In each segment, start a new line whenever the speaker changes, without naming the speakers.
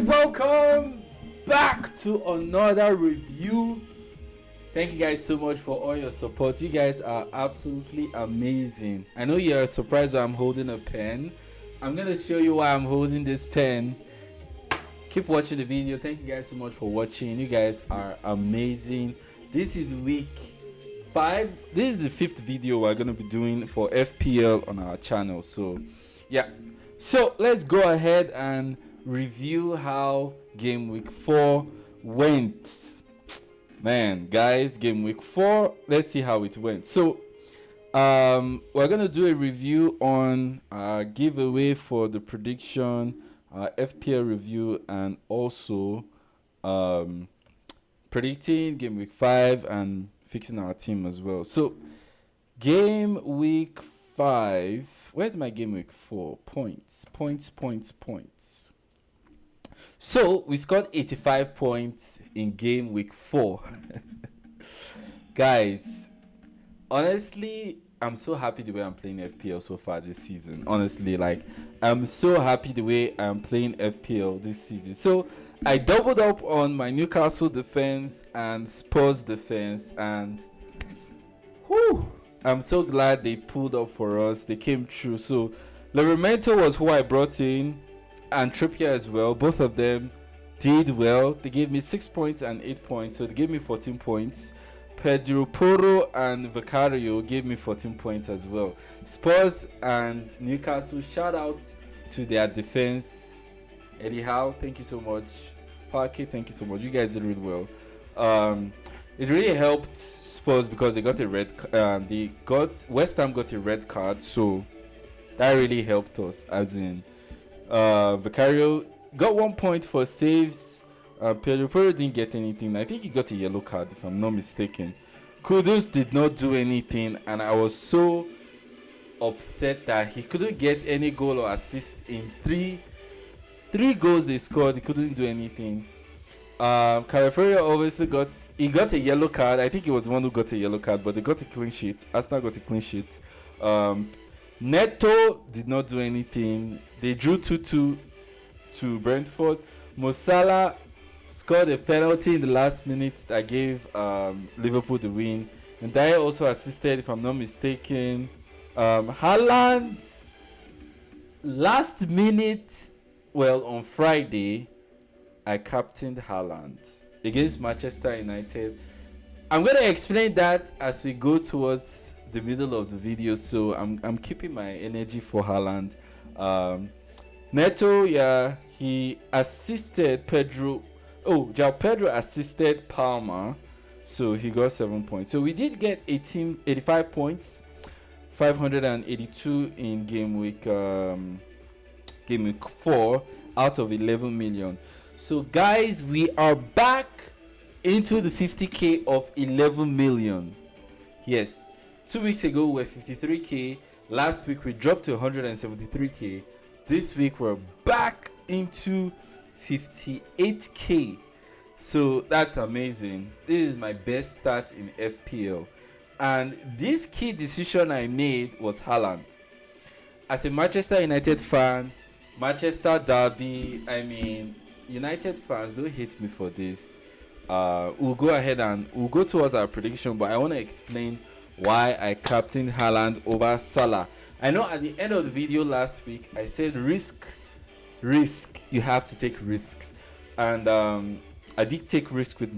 welcome back to another review. Thank you guys so much for all your support. You guys are absolutely amazing. I know you're surprised why I'm holding a pen. I'm gonna show you why I'm holding this pen. Keep watching the video. Thank you guys so much for watching. You guys are amazing. This is week 5. This is the 5th video we're gonna be doing for FPL on our channel. So yeah, so let's go ahead and review how game week 4 went. Man, guys, game week 4, let's see how it went. So we're gonna do a review on our giveaway for the prediction, FPL review, and also predicting game week 5 and fixing our team as well. So game week 5, where's my game week 4? Points. So we scored 85 points in game week 4. Guys, honestly, I'm so happy the way I'm playing FPL so far this season. Honestly, like, I'm so happy the way I'm playing FPL this season. So I doubled up on my Newcastle defense and Spurs defense, and whew, I'm so glad they pulled up for us. They came through. So Livramento was who I brought in, and Trippier as well. Both of them did well. They gave me 6 points and 8 points, so they gave me 14 points. Pedro Porro and Vicario gave me 14 points as well. Spurs and Newcastle, shout out to their defense. Eddie Howe, thank you so much. Falke, thank you so much. You guys did really well. It really helped Spurs because they got a red. West Ham got a red card, so that really helped us. As in, Vicario got 1 point for saves. Pedro Porro didn't get anything. I think he got a yellow card, if I'm not mistaken. Kudus did not do anything, and I was so upset that he couldn't get any goal or assist in three goals they scored. He couldn't do anything. Calafiori obviously got a yellow card. I think he was the one who got a yellow card, but they got a clean sheet. Arsenal got a clean sheet. Neto did not do anything. They drew 2-2 to Brentford. Mo Salah scored a penalty in the last minute that gave Liverpool the win. And Dyer also assisted, if I'm not mistaken. Haaland, last minute, well, on Friday, I captained Haaland against Manchester United. I'm going to explain that as we go towards the middle of the video, so I'm keeping my energy for Haaland. Neto, yeah, he assisted Pedro. Oh, João Pedro assisted Palmer, so he got 7 points. So we did get 85 points, 582 in game week 4 out of 11 million. So guys, we are back into the 50k of 11 million. Yes, 2 weeks ago we were 53k. Last week we dropped to 173k. This week we're back into 58k. So that's amazing. This is my best start in FPL, and this key decision I made was Haaland. As a Manchester United fan, Manchester derby, I mean, United fans, don't hate me for this. We'll go ahead and we'll go towards our prediction, but I want to explain why I captained Haaland over Salah. I know at the end of the video last week I said risk, you have to take risks, and I did take risk with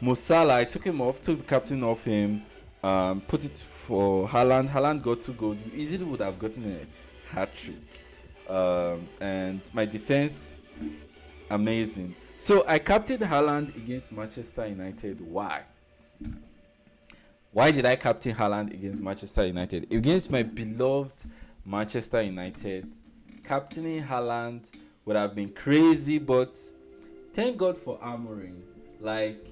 Mo Salah. I took him off, took the captain off him, put it for Haaland. Haaland got 2 goals. We easily would have gotten a hat-trick. And my defense, amazing. So I captained Haaland against Manchester United. Why did I captain Haaland against Manchester United? Against my beloved Manchester United, captaining Haaland would have been crazy, but thank God for Amorim. Like,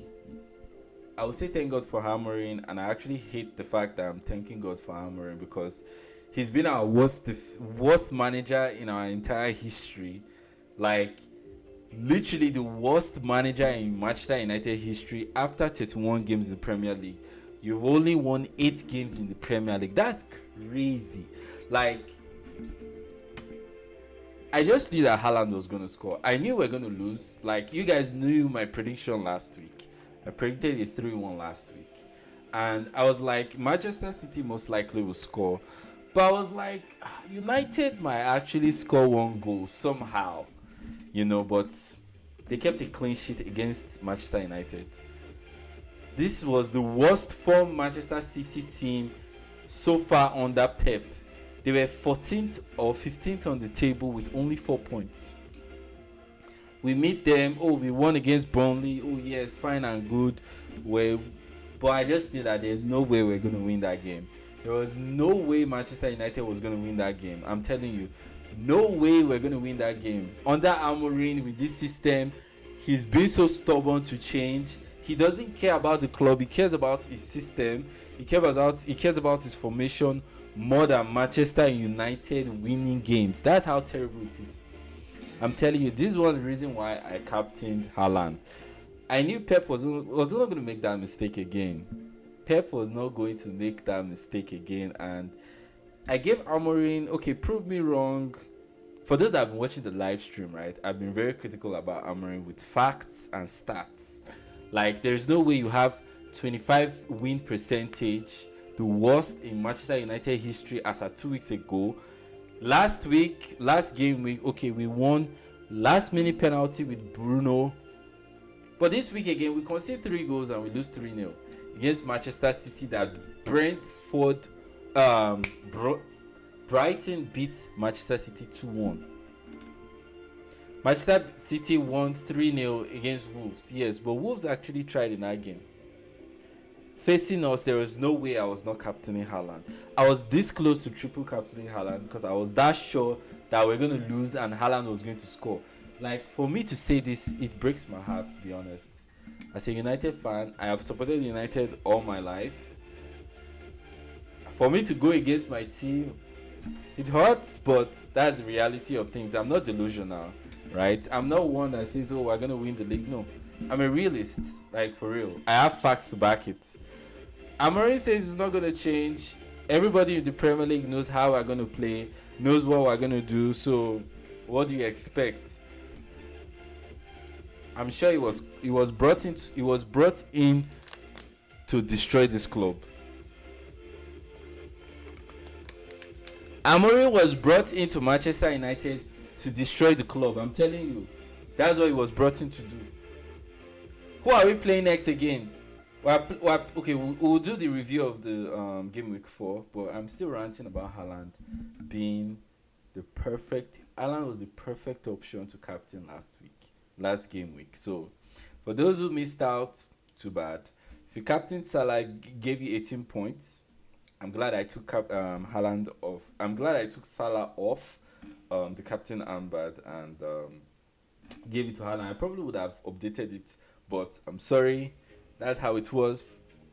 I would say thank God for Amorim, and I actually hate the fact that I'm thanking God for Amorim because he's been our worst manager in our entire history. Like, literally the worst manager in Manchester United history after 31 games in the Premier League. You've only won 8 games in the Premier League. That's crazy. Like, I just knew that Haaland was going to score. I knew we were going to lose. Like, you guys knew my prediction last week. I predicted a 3-1 last week. And I was like, Manchester City most likely will score. But I was like, United might actually score one goal somehow. But they kept a clean sheet against Manchester United. This was the worst form Manchester City team so far under Pep. They were 14th or 15th on the table with only 4 points. We meet them. Oh, we won against Burnley. Oh, yes, fine and good. But I just knew that there's no way we're going to win that game. There was no way Manchester United was going to win that game. I'm telling you, no way we're going to win that game. Under Amorim, with this system, he's been so stubborn to change. He doesn't care about the club. He cares about his system. He cares about his formation more than Manchester United winning games. That's how terrible it is. I'm telling you, this is one of the reasons why I captained Haaland. I knew Pep was not going to make that mistake again. Pep was not going to make that mistake again. And I gave Amorim, okay, prove me wrong. For those that have been watching the live stream, right, I've been very critical about Amorim with facts and stats. Like, there's no way you have 25 win percentage, the worst in Manchester United history as of 2 weeks ago. Last game week, okay, we won last minute penalty with Bruno. But this week again, we concede 3 goals and we lose 3-0 against Manchester City. That Brighton beat Manchester City 2-1. Manchester City won 3-0 against Wolves. Yes, but Wolves actually tried in that game. Facing us, there was no way I was not captaining Haaland. I was this close to triple captaining Haaland because I was that sure that we're going to lose and Haaland was going to score. Like, for me to say this, it breaks my heart, to be honest. As a United fan, I have supported United all my life. For me to go against my team, it hurts, but that's the reality of things. I'm not delusional, right? I'm not one that says, oh, we're going to win the league. No, I'm a realist, like, for real. I have facts to back it. Amorim says it's not going to change. Everybody in the Premier League knows how we're going to play, knows what we're going to do. So what do you expect? I'm sure it was brought in to destroy this club. Amorim was brought into Manchester United to destroy the club. I'm telling you, that's what he was brought in to do. Who are we playing next again? Okay, we'll do the review of the GameWeek 4, but I'm still ranting about Haaland being Haaland was the perfect option to captain last game week. So, for those who missed out, too bad. If you captain Salah, gave you 18 points. I'm glad I took Haaland off. I'm glad I took Salah off the captain armband and gave it to Haaland. I probably would have updated it, but I'm sorry. That's how it was.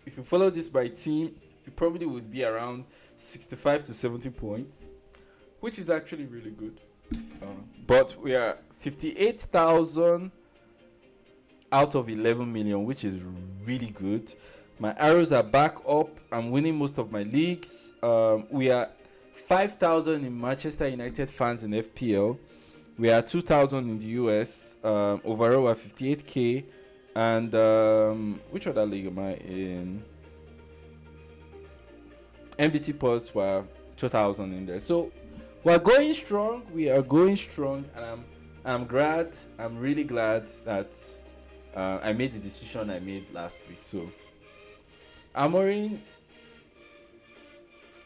If you follow this by team, it probably would be around 65 to 70 points, which is actually really good. But we are 58,000 out of 11 million, which is really good. My arrows are back up. I'm winning most of my leagues. We are 5,000 in Manchester United fans in FPL. We are 2,000 in the US. Overall, we're 58k. And which other league am I in? NBC Pods were 2,000 in there. So we're going strong. We are going strong, and I'm glad. I'm really glad that I made the decision I made last week. So Amorim,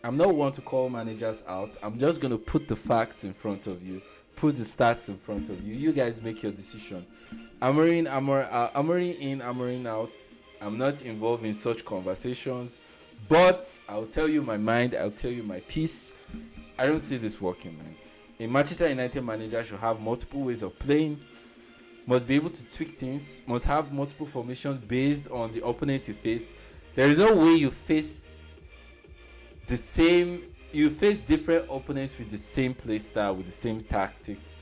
I'm not one to call managers out. I'm just gonna put the facts in front of you, put the stats in front of you. You guys make your decision. Amorim in, Amorim out. I'm not involved in such conversations, but I'll tell you my mind. I'll tell you my piece. I don't see this working, man. A Manchester United manager should have multiple ways of playing, must be able to tweak things, must have multiple formations based on the opponent you face. There is no way you face different opponents with the same play style, with the same tactics,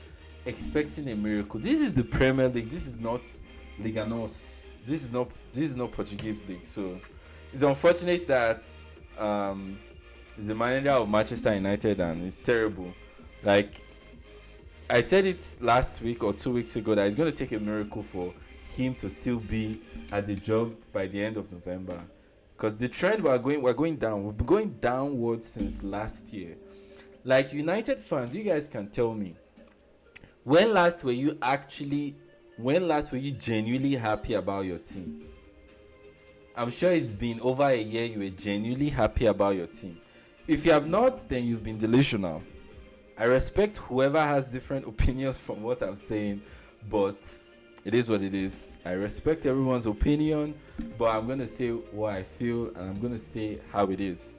expecting a miracle. This is the Premier League. This is not Liga NOS. This is not Portuguese league. So it's unfortunate that he's the manager of Manchester United and it's terrible. Like, I said it last week or 2 weeks ago that it's going to take a miracle for him to still be at the job by the end of November, because the trend we're going down. We've been going downwards since last year. Like United fans, you guys can tell me, when last were you genuinely happy about your team? I'm sure it's been over a year you were genuinely happy about your team. If you have not, then you've been delusional. I respect whoever has different opinions from what I'm saying, but it is what it is. I respect everyone's opinion, but I'm going to say what I feel and I'm going to say how it is.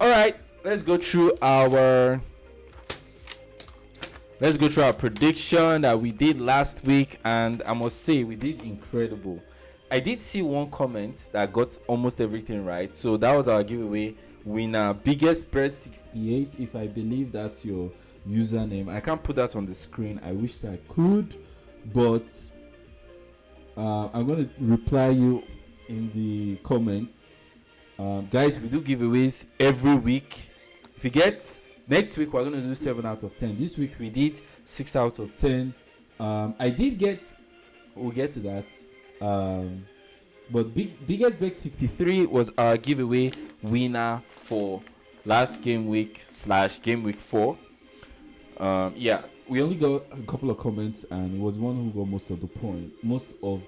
All right, let's go through our prediction that we did last week, and I must say we did incredible. I did see one comment that got almost everything right, so that was our giveaway winner, biggest bread 68, if I believe that's your username. I can't put that on the screen. I wish I could, but I'm going to reply you in the comments. Guys, we do giveaways every week. If you get next week, we're going to do 7 out of 10. This week we did 6 out of 10. I did get, we'll get to that. But biggest break 53 was our giveaway winner for last game week / game week 4. Yeah, we only got a couple of comments, and it was one who got most of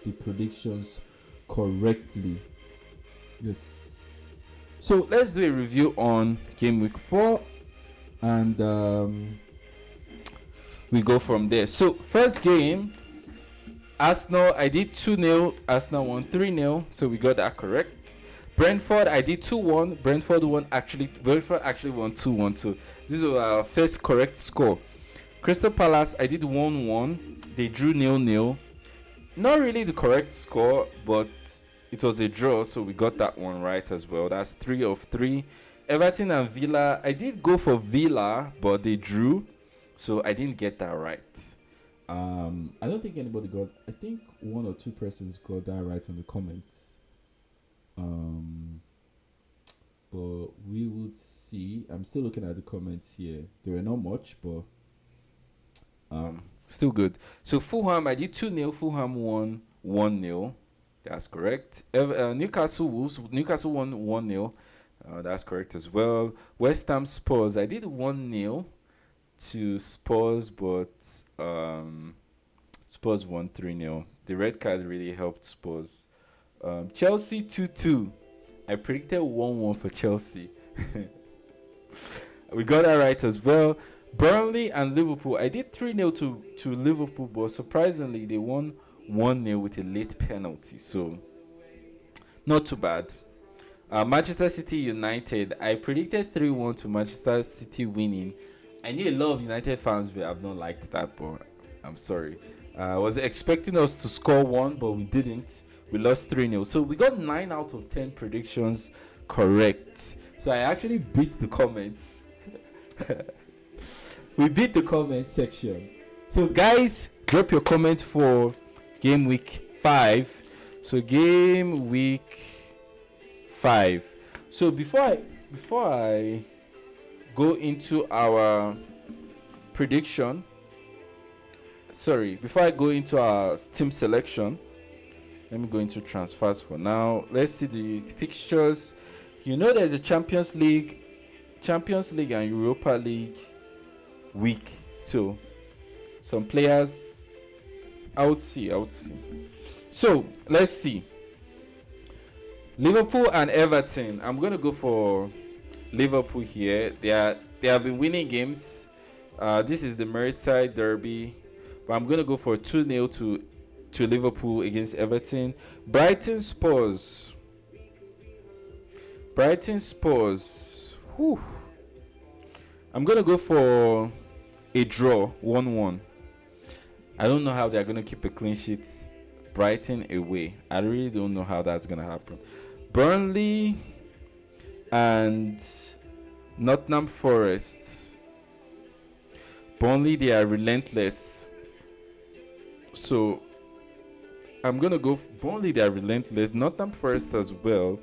the predictions correctly. Yes. So let's do a review on game week 4, and we go from there. So first game, Arsenal, I did 2-0. Arsenal won 3-0, so we got that correct. Brentford, I did 2-1. Brentford actually won 2-1. So this was our first correct score. Crystal Palace, I did 1-1. They drew 0-0. Not really the correct score, but it was a draw, so we got that one right as well. That's 3 of 3. Everton and Villa, I did go for Villa, but they drew, so I didn't get that right. I don't think anybody got. I think 1 or 2 persons got that right in the comments. But we would see. I'm still looking at the comments here. There were not much, but still good. So Fulham, I did 2-0. Fulham won 1-0. That's correct. Newcastle Wolves. Newcastle won 1-0. That's correct as well. West Ham Spurs, I did 1-0 to Spurs, but Spurs won 3-0. The red card really helped Spurs. Chelsea 2-2. I predicted 1-1 for Chelsea. We got that right as well. Burnley and Liverpool, I did 3-0 to Liverpool, but surprisingly they won 1-0 with a late penalty, so not too bad. Manchester City United, I predicted 3-1 to Manchester City winning. I knew a lot of United fans will have not liked that, but I'm sorry. I was expecting us to score 1, but we didn't. We lost 3-0. So we got 9 out of 10 predictions correct. So I actually beat the comments. We beat the comment section. So guys, drop your comments for game week 5. So game week 5. So before I go into our prediction, before I go into our team selection, let me go into transfers for now. Let's see the fixtures. You know there's a Champions League and Europa League week. So some players I would see. So let's see. Liverpool and Everton. I'm going to go for Liverpool here. They have been winning games. This is the Merseyside derby, but I'm going to go for 2-0 to Liverpool against Everton. Brighton Spurs. Whew. I'm going to go for a draw, 1-1. I don't know how they're going to keep a clean sheet. Brighton away. I really don't know how that's going to happen. Burnley and Nottingham Forest. Burnley, they are relentless. So I'm going to go for Burnley, they are relentless. Nottingham Forest as well.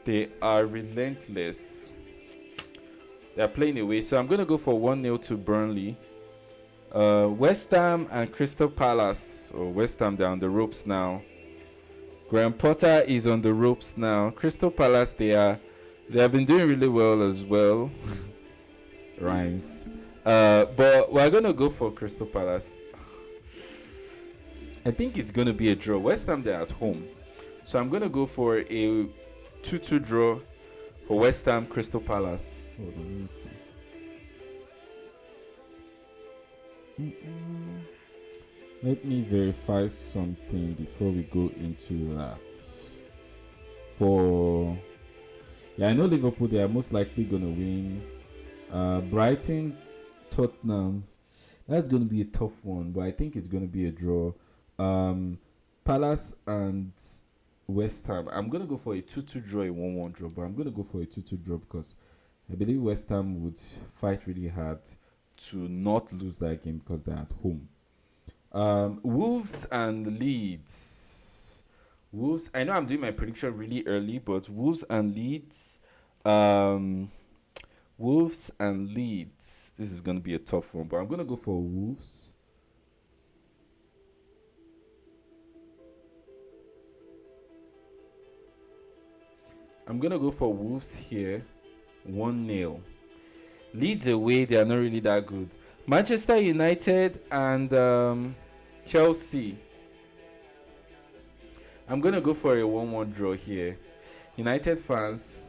They are relentless. They are playing away. So I'm going to go for 1-0 to Burnley. West Ham and Crystal Palace. Or West Ham, they're on the ropes now. Graham Potter is on the ropes now. Crystal Palace, they have been doing really well as well. Rhymes. But we're gonna go for Crystal Palace. I think it's gonna be a draw. West Ham, they're at home, so I'm gonna go for a 2-2 draw for West Ham Crystal Palace. Hold on, let me see. Let me verify something before we go into that. I know Liverpool, they are most likely going to win. Brighton, Tottenham, that's going to be a tough one, but I think it's going to be a draw. Palace and West Ham, I'm going to go for a 2-2 draw, a 1-1 draw, but I'm going to go for a 2-2 draw because I believe West Ham would fight really hard to not lose that game because they're at home. Wolves and Leeds. Wolves. I know I'm doing my prediction really early, but Wolves and Leeds. Wolves and Leeds. This is going to be a tough one, but I'm going to go for Wolves. I'm going to go for Wolves here. 1-0. Leeds away, they are not really that good. Manchester United and Chelsea. I'm going to go for a 1-1 draw here. United fans,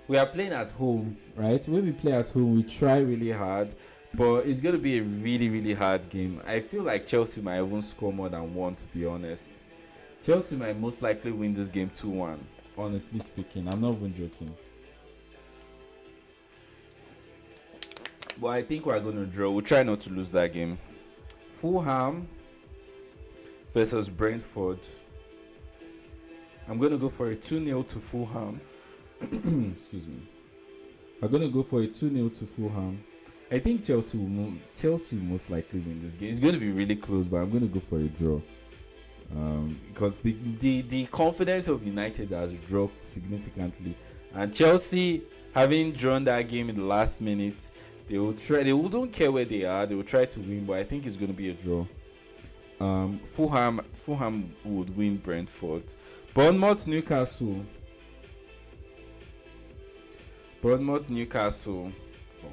we are playing at home, right? When we play at home, we try really hard, but it's going to be a really, really hard game. I feel like Chelsea might even score more than one, to be honest. Chelsea might most likely win this game 2-1, honestly speaking. I'm not even joking. But I think we're going to draw. We'll try not to lose that game. Fulham versus Brentford. I'm going to go for a 2-0 to Fulham. Excuse me. I'm going to go for a 2-0 to Fulham. I think Chelsea will most likely win this game. It's going to be really close, but I'm going to go for a draw. Because the confidence of United has dropped significantly. And Chelsea, having drawn that game in the last minute, they wouldn't care where they are. They will try to win, but I think it's going to be a draw. Fulham would win Brentford. Bournemouth, Newcastle. Oh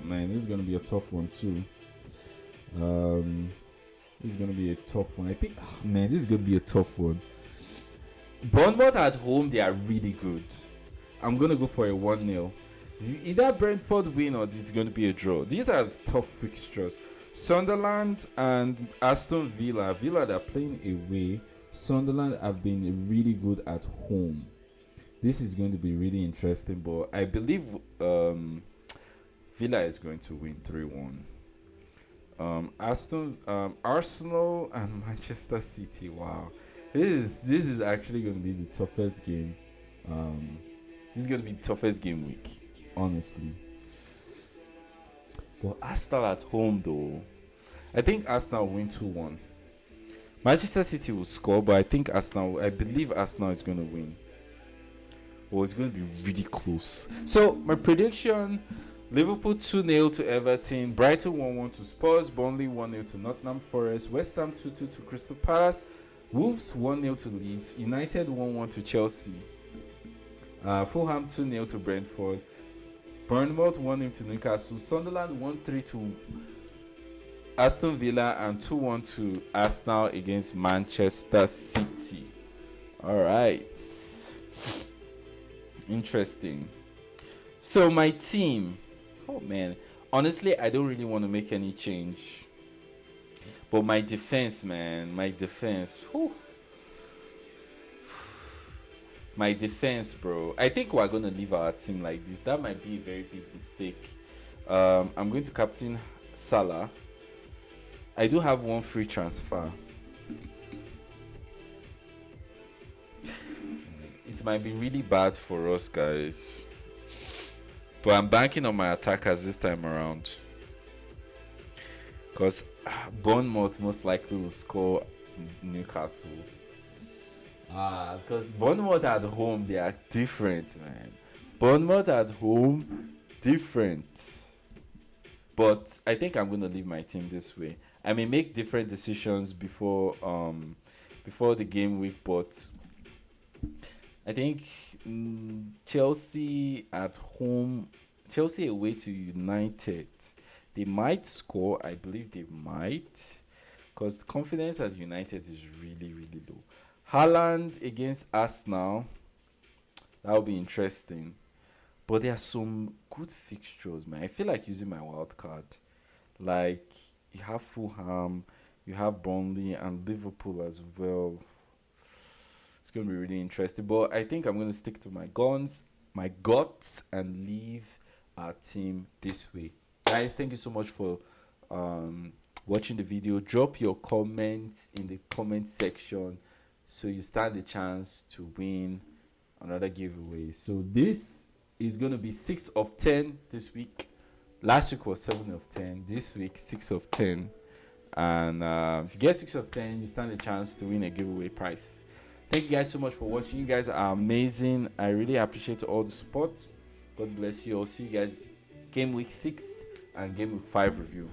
man, this is going to be a tough one too. This is going to be a tough one. I think, this is going to be a tough one. Bournemouth at home, they are really good. I'm going to go for a 1-0. Either Brentford win or it's going to be a draw. These are tough fixtures. Sunderland and Aston Villa. Villa, they're playing away. Sunderland have been really good at home. This is going to be really interesting, but I believe Villa is going to win 3-1. Arsenal and Manchester City. Wow, this is actually going to be the toughest game. This is going to be the toughest game week, honestly. But Arsenal at home, though, I think Arsenal will win 2-1. Manchester City will score, but I believe Arsenal is going to win. Well, it's going to be really close. So my prediction: Liverpool 2-0 to Everton, Brighton 1-1 to Spurs, Burnley 1-0 to Nottingham Forest, West Ham 2-2 to Crystal Palace, Wolves 1-0 to Leeds, United 1-1 to Chelsea, Fulham 2-0 to Brentford, Bournemouth 1-0 to Newcastle, Sunderland 1-3 to Aston Villa, and 2-1 to Arsenal against Manchester City. All right. Interesting. So my team, oh man, honestly, I don't really want to make any change. But my defense, man, whew. My defense, bro. I think we're going to leave our team like this. That might be a very big mistake. I'm going to captain Salah. I do have one free transfer. It might be really bad for us, guys. But I'm banking on my attackers this time around. Because Bournemouth most likely will score Newcastle. Because Bournemouth at home, they are different, man. Bournemouth at home, different. But I think I'm going to leave my team this way. I may make different decisions before the game week, but I think Chelsea at home, Chelsea away to United, they might score. I believe they might, because confidence at United is really, really low. Haaland against Arsenal, that will be interesting. But there are some good fixtures, man. I feel like using my wild card. Like, you have Fulham, you have Burnley, and Liverpool as well. It's going to be really interesting. But I think I'm going to stick to my guns, my guts, and leave our team this way. Guys, thank you so much for watching the video. Drop your comments in the comment section so you stand a chance to win another giveaway. So this is going to be 6 of 10 this week. Last week was 7 of 10. This week, 6 of 10. And if you get 6 of 10, you stand a chance to win a giveaway prize. Thank you guys so much for watching. You guys are amazing. I really appreciate all the support. God bless you. I'll see you guys game week 6 and game week 5 review.